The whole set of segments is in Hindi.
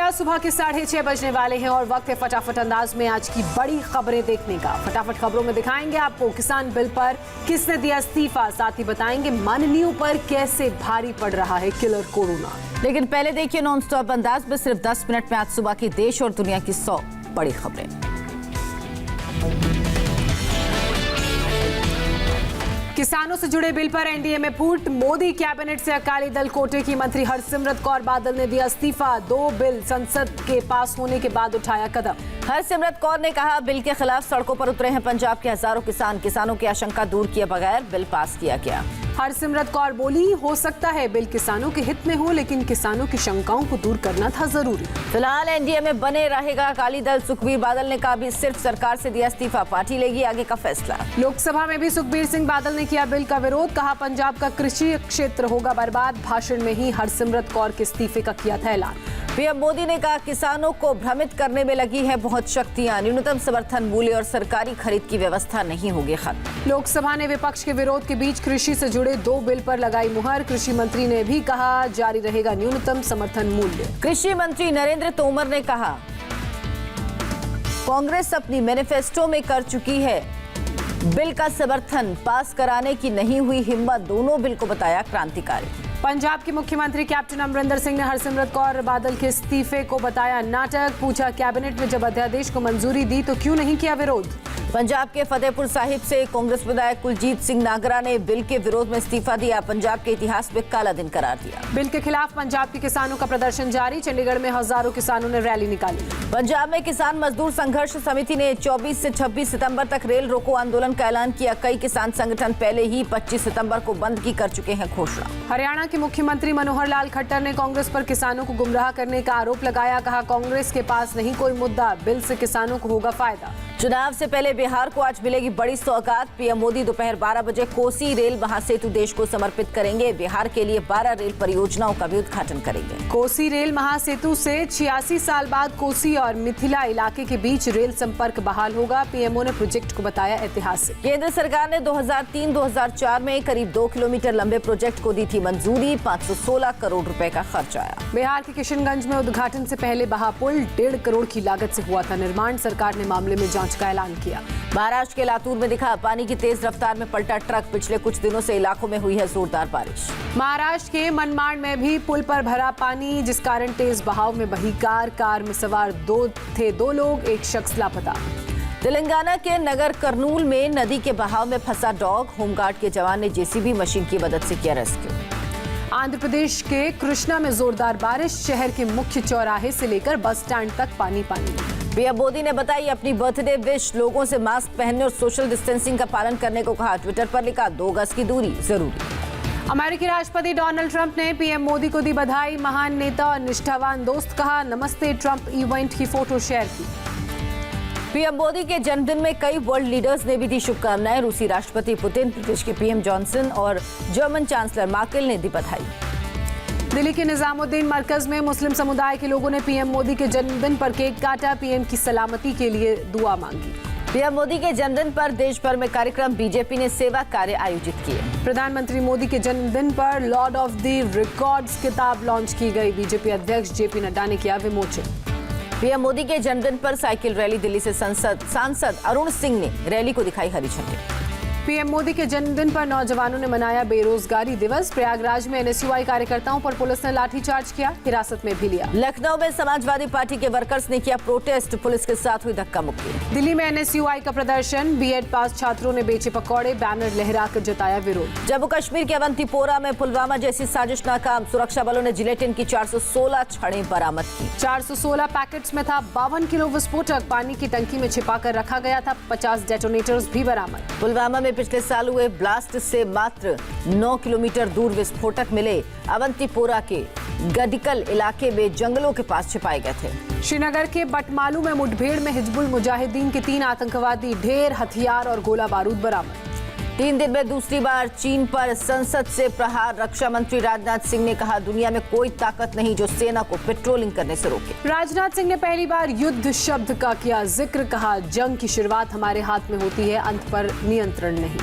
गया, सुबह के 6:30 बजने वाले हैं और वक्त है फटाफट अंदाज में आज की बड़ी खबरें देखने का। फटाफट खबरों में दिखाएंगे आपको किसान बिल पर किसने दिया इस्तीफा, साथ ही बताएंगे माननीयों पर कैसे भारी पड़ रहा है किलर कोरोना। लेकिन पहले देखिए नॉन स्टॉप अंदाज में सिर्फ 10 मिनट में आज सुबह की देश और दुनिया की 100 बड़ी खबरें। किसानों से जुड़े बिल पर एनडीए में फूट, मोदी कैबिनेट से अकाली दल कोटे की मंत्री हरसिमरत कौर बादल ने दिया इस्तीफा। 2 बिल संसद के पास होने के बाद उठाया कदम। हरसिमरत कौर ने कहा, बिल के खिलाफ सड़कों पर उतरे हैं पंजाब के हजारों किसानों की आशंका दूर किए बगैर बिल पास किया गया। हरसिमरत कौर बोली, हो सकता है बिल किसानों के हित में हो, लेकिन किसानों की शंकाओं को दूर करना था जरूरी। फिलहाल एनडीए में बने रहेगा अकाली दल। सुखबीर बादल ने कहा, भी सिर्फ सरकार से दिया इस्तीफा, पार्टी लेगी आगे का फैसला। लोकसभा में भी सुखबीर सिंह बादल ने किया बिल का विरोध, कहा पंजाब का कृषि क्षेत्र होगा बर्बाद। भाषण में ही हरसिमरत कौर के इस्तीफे का किया था ऐलान। पीएम मोदी ने कहा, किसानों को भ्रमित करने में लगी है बहुत शक्तियां, न्यूनतम समर्थन मूल्य और सरकारी खरीद की व्यवस्था नहीं होगी खत्म। लोकसभा ने विपक्ष के विरोध के बीच कृषि से जुड़े 2 बिल पर लगाई मुहर। कृषि मंत्री ने भी कहा, जारी रहेगा न्यूनतम समर्थन मूल्य। कृषि मंत्री नरेंद्र तोमर ने कहा, कांग्रेस अपनी मैनिफेस्टो में कर चुकी है बिल का समर्थन, पास कराने की नहीं हुई हिम्मत। दोनों बिल को बताया क्रांतिकारी। पंजाब के मुख्यमंत्री कैप्टन अमरिंदर सिंह ने हरसिमरत कौर बादल के इस्तीफे को बताया नाटक। पूछा, कैबिनेट में जब अध्यादेश को मंजूरी दी तो क्यों नहीं किया विरोध। पंजाब के फतेहपुर साहिब से कांग्रेस विधायक कुलजीत सिंह नागरा ने बिल के विरोध में इस्तीफा दिया। पंजाब के इतिहास में काला दिन करार दिया। बिल के खिलाफ पंजाब के किसानों का प्रदर्शन जारी। चंडीगढ़ में हजारों किसानों ने रैली निकाली। पंजाब में किसान मजदूर संघर्ष समिति ने 24 से 26 सितंबर तक रेल रोको आंदोलन का ऐलान किया। कई किसान संगठन पहले ही 25 सितंबर को बंद की कर चुके हैं घोषणा। हरियाणा के मुख्यमंत्री मनोहर लाल खट्टर ने कांग्रेस पर किसानों को गुमराह करने का आरोप लगाया। कहा, कांग्रेस के पास नहीं कोई मुद्दा, बिल से किसानों को होगा फायदा। चुनाव से पहले बिहार को आज मिलेगी बड़ी सौगात। पीएम मोदी दोपहर 12 बजे कोसी रेल महासेतु देश को समर्पित करेंगे। बिहार के लिए 12 रेल परियोजनाओं का भी उद्घाटन करेंगे। कोसी रेल महासेतु से 86 साल बाद कोसी और मिथिला इलाके के बीच रेल संपर्क बहाल होगा। पीएमओ ने प्रोजेक्ट को बताया ऐतिहासिक। केंद्र सरकार ने 2003-2004 में करीब 2 किलोमीटर लंबे प्रोजेक्ट को दी थी मंजूरी। 516 करोड़ रुपए का खर्च आया। बिहार के किशनगंज में उद्घाटन से पहले बहा पुल 1.5 करोड़ की लागत से हुआ था निर्माण। सरकार ने मामले में जांच का ऐलान किया। महाराष्ट्र के लातूर में दिखा पानी की तेज रफ्तार में पलटा ट्रक। पिछले कुछ दिनों से इलाकों में हुई है जोरदार बारिश। महाराष्ट्र के मनमाड़ में भी पुल पर भरा पानी, जिस कारण तेज बहाव में बही कार में सवार 2 लोग, एक शख्स लापता। तेलंगाना के नगर कर्नूल में नदी के बहाव में फंसा डॉग। होमगार्ड के जवान ने जेसीबी मशीन की मदद से किया रेस्क्यू। आंध्र प्रदेश के कृष्णा में जोरदार बारिश। शहर के मुख्य चौराहे से लेकर बस स्टैंड तक पानी। पीएम मोदी ने बताई अपनी बर्थडे विश, लोगों से मास्क पहनने और सोशल डिस्टेंसिंग का पालन करने को कहा। ट्विटर पर लिखा, 2 गज की दूरी जरूरी। अमेरिकी राष्ट्रपति डोनाल्ड ट्रंप ने पीएम मोदी को दी बधाई। महान नेता और निष्ठावान दोस्त कहा। नमस्ते ट्रंप इवेंट की फोटो शेयर की। पीएम मोदी के जन्मदिन में कई वर्ल्ड लीडर्स ने भी दी शुभकामनाएं। रूसी राष्ट्रपति पुतिन, ब्रिटिश के पीएम जॉनसन और जर्मन चांसलर मार्केल ने दी बधाई। दिल्ली के निजामुद्दीन मरकज में मुस्लिम समुदाय के लोगों ने पीएम मोदी के जन्मदिन पर केक काटा। पीएम की सलामती के लिए दुआ मांगी। पीएम मोदी के जन्मदिन पर देश भर में कार्यक्रम। बीजेपी ने सेवा कार्य आयोजित किए। प्रधानमंत्री मोदी के जन्मदिन पर लॉर्ड ऑफ द रिकॉर्ड्स किताब लॉन्च की गई। बीजेपी अध्यक्ष जेपी नड्डा ने किया विमोचन। पीएम मोदी के जन्मदिन पर साइकिल रैली। दिल्ली से सांसद अरुण सिंह ने रैली को दिखाई हरी झंडी। पीएम मोदी के जन्मदिन पर नौजवानों ने मनाया बेरोजगारी दिवस। प्रयागराज में एनएसयूआई कार्यकर्ताओं पर पुलिस ने लाठीचार्ज किया, हिरासत में भी लिया। लखनऊ में समाजवादी पार्टी के वर्कर्स ने किया प्रोटेस्ट, पुलिस के साथ हुई धक्का मुक्की। दिल्ली में एनएसयूआई का प्रदर्शन। बीएड पास छात्रों ने बेचे पकौड़े, बैनर लहराकर जताया विरोध। जम्मू कश्मीर के अवंतीपोरा में पुलवामा जैसी साजिश नाकाम। सुरक्षा बलों ने जिलेटिन की 416 छड़ें बरामद की। 416 पैकेट्स में था 52 किलो विस्फोटक। पानी की टंकी में छिपाकर रखा गया था। 50 डेटोनेटर्स भी बरामद। पुलवामा में पिछले साल हुए ब्लास्ट से मात्र 9 किलोमीटर दूर विस्फोटक मिले। अवंतीपोरा के गडिकल इलाके में जंगलों के पास छिपाए गए थे। श्रीनगर के बटमालू में मुठभेड़ में हिजबुल मुजाहिदीन के 3 आतंकवादी, ढेर हथियार और गोला बारूद बरामद। 3 दिन में दूसरी बार चीन पर संसद से प्रहार। रक्षा मंत्री राजनाथ सिंह ने कहा, दुनिया में कोई ताकत नहीं जो सेना को पेट्रोलिंग करने से रोके। राजनाथ सिंह ने पहली बार युद्ध शब्द का किया जिक्र। कहा, जंग की शुरुआत हमारे हाथ में होती है, अंत पर नियंत्रण नहीं।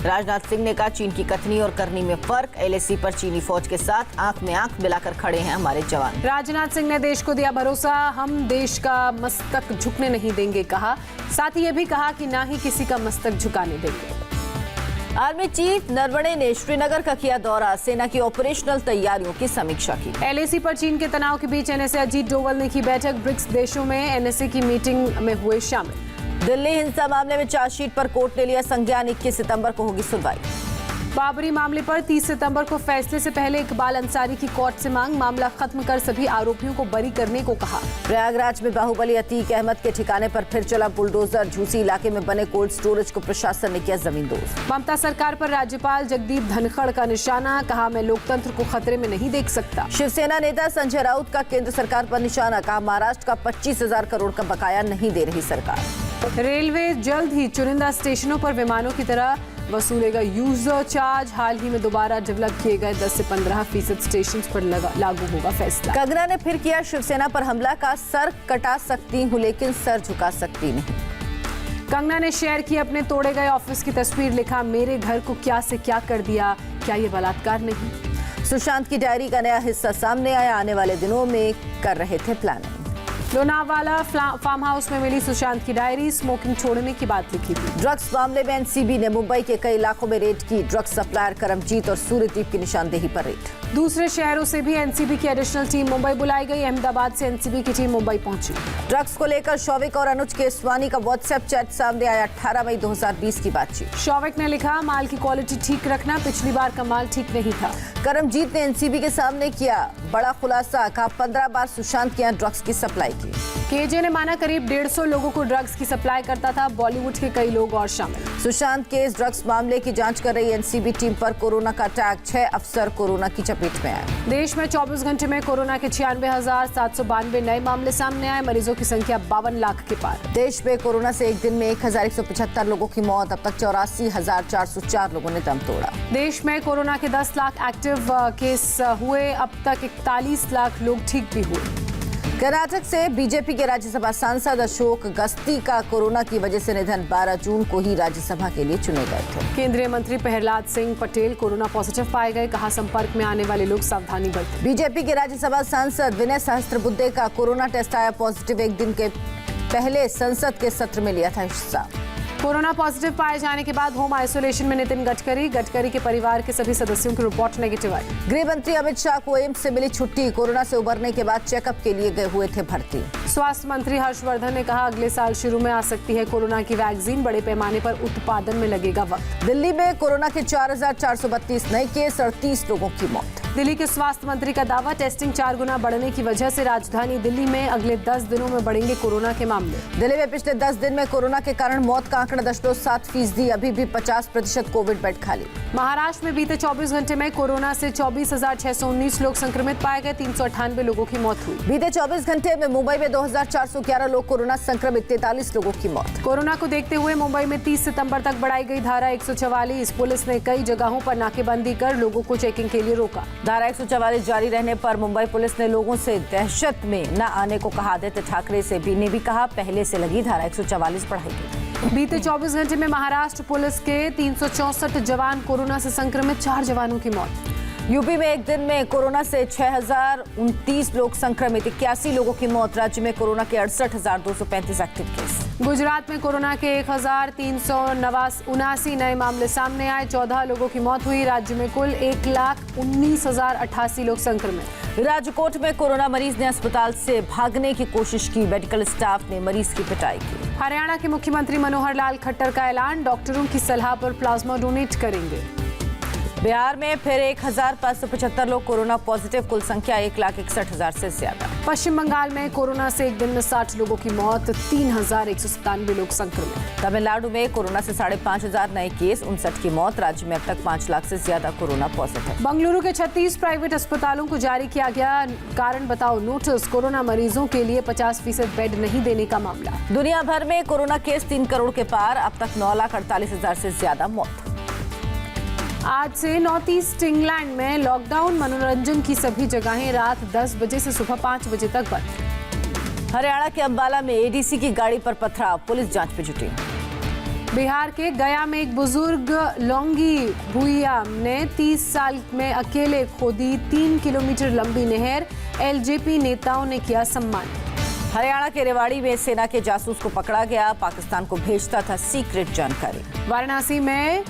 राजनाथ सिंह ने कहा, चीन की कथनी और करनी में फर्क। एलएसी पर चीनी फौज के साथ आंख में आंख मिलाकर खड़े हैं हमारे जवान। राजनाथ सिंह ने देश को दिया भरोसा, हम देश का मस्तक झुकने नहीं देंगे कहा। साथ ही ये भी कहा कि ना ही किसी का मस्तक झुकाने देंगे। आर्मी चीफ नरवणे ने श्रीनगर का किया दौरा, सेना की ऑपरेशनल तैयारियों की समीक्षा की। एलएसी पर चीन के तनाव के बीच एनएसए अजीत डोवल ने की बैठक, ब्रिक्स देशों में एनएसए की मीटिंग में हुए शामिल। दिल्ली हिंसा मामले में चार्जशीट पर कोर्ट ने लिया संज्ञान, 21 सितंबर को होगी सुनवाई। बाबरी मामले पर 30 सितंबर को फैसले से पहले इकबाल अंसारी की कोर्ट से मांग, मामला खत्म कर सभी आरोपियों को बरी करने को कहा। प्रयागराज में बाहुबली अतीक अहमद के ठिकाने पर फिर चला बुलडोजर, झूसी इलाके में बने कोल्ड स्टोरेज को प्रशासन ने किया जमींदोज। ममता सरकार पर राज्यपाल जगदीप धनखड़ का निशाना, कहा मैं लोकतंत्र को खतरे में नहीं देख सकता। शिवसेना नेता संजय राउत का केंद्र सरकार पर निशाना, कहा महाराष्ट्र का 25,000 करोड़ का बकाया नहीं दे रही सरकार। रेलवे जल्द ही चुनिंदा स्टेशनों पर विमानों की तरह वसूलेगा यूजर चार्ज, हाल ही में दोबारा डेवलप किए गए 10 से 15% स्टेशन पर लागू होगा फैसला। कंगना ने फिर किया शिवसेना पर हमला, का सर कटा सकती हूँ लेकिन सर झुका सकती नहीं। कंगना ने शेयर की अपने तोड़े गए ऑफिस की तस्वीर, लिखा मेरे घर को क्या से क्या कर दिया, क्या ये बलात्कार नहीं। सुशांत की डायरी का नया हिस्सा सामने आया, आने वाले दिनों में कर रहे थे प्लानिंग। लोनावाला फार्म हाउस में मिली सुशांत की डायरी, स्मोकिंग छोड़ने की बात लिखी थी। ड्रग्स मामले में एनसीबी ने मुंबई के कई इलाकों में रेड की, ड्रग्स सप्लायर करमजीत और सूर्यदीप की निशानदेही पर रेड। दूसरे शहरों से भी एनसीबी की एडिशनल टीम मुंबई बुलाई गई, अहमदाबाद से एनसीबी की टीम मुंबई पहुंची। ड्रग्स को लेकर शौविक और अनुज केसवानी का व्हाट्सएप चैट सामने आया, 18 मई 2020 की बातचीत। शौविक ने लिखा माल की क्वालिटी ठीक रखना, पिछली बार का माल ठीक नहीं था। करमजीत ने एनसीबी के सामने किया बड़ा खुलासा, कहा 15 बार सुशांत के यहाँ ड्रग्स की सप्लाई की। केजे ने माना करीब 150 लोगों को ड्रग्स की सप्लाई करता था, बॉलीवुड के कई लोग और शामिल। सुशांत के इस ड्रग्स मामले की जांच कर रही एनसीबी टीम पर कोरोना का अटैक, 6 अफसर कोरोना की चपेट में आए। देश में 24 घंटे में कोरोना के 96,792 नए मामले सामने आए, मरीजों की संख्या 52 लाख के पार। देश में कोरोना से एक दिन में 1175 लोगों की मौत, अब तक 84,404 लोगों ने दम तोड़ा। देश में कोरोना के 10 लाख एक्टिव केस हुए, अब तक 41 लाख लोग ठीक भी हुए। कर्नाटक से बीजेपी के राज्यसभा सांसद अशोक गस्ती का कोरोना की वजह से निधन, 12 जून को ही राज्यसभा के लिए चुने गए थे। केंद्रीय मंत्री प्रहलाद सिंह पटेल कोरोना पॉजिटिव पाए गए, कहा संपर्क में आने वाले लोग सावधानी बरतें। बीजेपी के राज्यसभा सांसद विनय सहस्त्रबुद्धे का कोरोना टेस्ट आया पॉजिटिव, एक दिन के पहले संसद के सत्र में लिया था हिस्सा। कोरोना पॉजिटिव पाए जाने के बाद होम आइसोलेशन में नितिन गडकरी के परिवार के सभी सदस्यों की रिपोर्ट नेगेटिव आई। गृह मंत्री अमित शाह को एम्स से मिली छुट्टी, कोरोना से उबरने के बाद चेकअप के लिए गए हुए थे भर्ती। स्वास्थ्य मंत्री हर्षवर्धन ने कहा अगले साल शुरू में आ सकती है कोरोना की वैक्सीन, बड़े पैमाने पर उत्पादन में लगेगा वक्त। दिल्ली में कोरोना के 4,432 नए केस और 30 लोगों की मौत। दिल्ली के स्वास्थ्य मंत्री का दावा, टेस्टिंग 4 गुना बढ़ने की वजह से राजधानी दिल्ली में अगले 10 दिनों में बढ़ेंगे कोरोना के मामले। दिल्ली में पिछले 10 दिन में कोरोना के कारण मौत का आंकड़ा 0.7%, अभी भी 50% कोविड बेड खाली। महाराष्ट्र में बीते 24 घंटे में कोरोना से 24,619 लोग संक्रमित पाए गए, 398 लोगों की मौत हुई। बीते 24 घंटे में मुंबई में 2,411 लोग कोरोना संक्रमित, 43 लोगों की मौत। कोरोना को देखते हुए मुंबई में 30 सितंबर तक बढ़ाई गई धारा 144, पुलिस ने कई जगहों पर नाकेबंदी कर लोगों को चेकिंग के लिए रोका। धारा 144 जारी रहने पर मुंबई पुलिस ने लोगों से दहशत में न आने को कहा। आदित्य ठाकरे से भी ने भी कहा पहले से लगी धारा 144 बढ़ाई। बीते 24 घंटे में महाराष्ट्र पुलिस के 364 जवान कोरोना से संक्रमित, 4 जवानों की मौत। यूपी में एक दिन में कोरोना से 6,029 लोग संक्रमित, 81 लोगों की मौत। राज्य में कोरोना के 68,235 एक्टिव केस। गुजरात में कोरोना के 1,379 नए मामले सामने आए, 14 लोगों की मौत हुई। राज्य में कुल 1,19,088 लोग संक्रमित। राजकोट में कोरोना मरीज ने अस्पताल से भागने की कोशिश की, मेडिकल स्टाफ ने मरीज की पिटाई की। हरियाणा के मुख्यमंत्री मनोहर लाल खट्टर का ऐलान, डॉक्टरों की सलाह पर प्लाज्मा डोनेट करेंगे। बिहार में फिर 1,575 लोग कोरोना पॉजिटिव, कुल संख्या 1,61,000 से ज्यादा। पश्चिम बंगाल में कोरोना से एक दिन में 60 लोगों की मौत, 3,197 लोग संक्रमित। तमिलनाडु में कोरोना से 5,500 नए केस, 59 की मौत। राज्य में अब तक 5 लाख से ज्यादा कोरोना पॉजिटिव। बंगलुरु के 36 प्राइवेट अस्पतालों को जारी किया गया कारण बताओ नोटिस, कोरोना मरीजों के लिए 50% बेड नहीं देने का मामला। दुनिया भर में कोरोना केस 3 करोड़ के पार, अब तक 9,48,000 से ज्यादा मौत। आज से नॉर्थ ईस्ट इंग्लैंड में लॉकडाउन, मनोरंजन की सभी जगहें रात 10 बजे से सुबह 5 बजे तक बंद। हरियाणा के अंबाला में एडीसी की गाड़ी पर पथराव, पुलिस जांच में जुटी। बिहार के गया में एक बुजुर्ग लोंगी भुइया ने 30 साल में अकेले खोदी 3 किलोमीटर लंबी नहर। एलजेपी नेताओं ने किया सम्मान। हरियाणा के रेवाड़ी में सेना के जासूस को पकड़ा गया, पाकिस्तान को भेजता था सीक्रेट जानकारी। वाराणसी में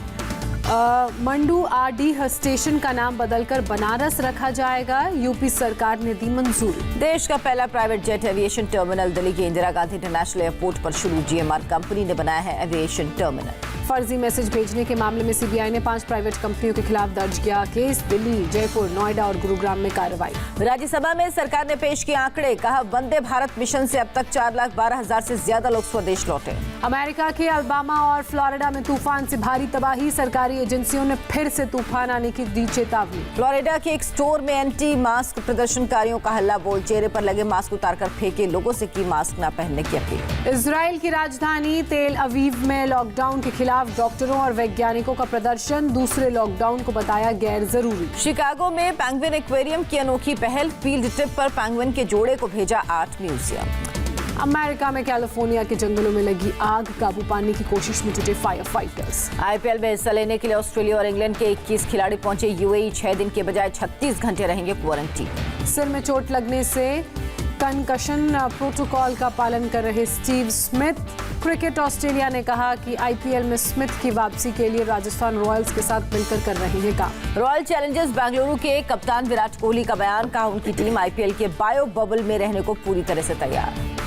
मंडू आरडीह स्टेशन का नाम बदलकर बनारस रखा जाएगा। यूपी सरकार ने दी मंजूरी। देश का पहला private jet aviation terminal Delhi के इंदिरा गांधी इंटरनेशनल एयरपोर्ट पर शुरू। जीएमआर कंपनी ने बनाया है एविएशन टर्मिनल। फर्जी मैसेज भेजने के मामले में सीबीआई ने 5 प्राइवेट कंपनियों के खिलाफ दर्ज किया केस। दिल्ली, जयपुर, नोएडा और गुरुग्राम में कार्रवाई। राज्यसभा में सरकार ने पेश किए आंकड़े, कहा वंदे भारत मिशन से अब तक 4,12,000 से ज्यादा लोग स्वदेश लौटे। अमेरिका के अल्बामा और फ्लोरिडा में तूफान से भारी तबाही। सरकारी एजेंसियों ने फिर से तूफान आने की दी चेतावनी। फ्लोरिडा के एक स्टोर में एंटी मास्क प्रदर्शनकारियों का हल्ला बोल, चेहरे पर लगे मास्क उतारकर फेंके, लोगों से की मास्क न पहनने की अपील। इजराइल की राजधानी तेल अवीव में लॉकडाउन के खिलाफ डॉक्टरों और वैज्ञानिकों का प्रदर्शन। दूसरे लॉकडाउन को बताया गैर जरूरी। शिकागो में पेंगुइन एक्वेरियम की अनोखी पहल, फील्ड ट्रिप पर पेंगुइन के जोड़े को भेजा आर्ट म्यूजियम। अमेरिका में कैलिफोर्निया के जंगलों में लगी आग, काबू पाने की कोशिश में जुटे फायर फाइटर्स। आईपीएल में हिस्सा लेने के लिए ऑस्ट्रेलिया और इंग्लैंड के 21 खिलाड़ी पहुंचे यूएई। 6 दिन के बजाय 36 घंटे रहेंगे क्वारंटीन। सिर में चोट लगने से कंकशन प्रोटोकॉल का पालन कर रहे स्टीव स्मिथ। क्रिकेट ऑस्ट्रेलिया ने कहा कि आईपीएल में स्मिथ की वापसी के लिए राजस्थान रॉयल्स के साथ मिलकर कर रहे हैं काम। रॉयल चैलेंजर्स बेंगलुरु के कप्तान विराट कोहली का बयान, कहा उनकी टीम आईपीएल के बायो बबल में रहने को पूरी तरह से तैयार।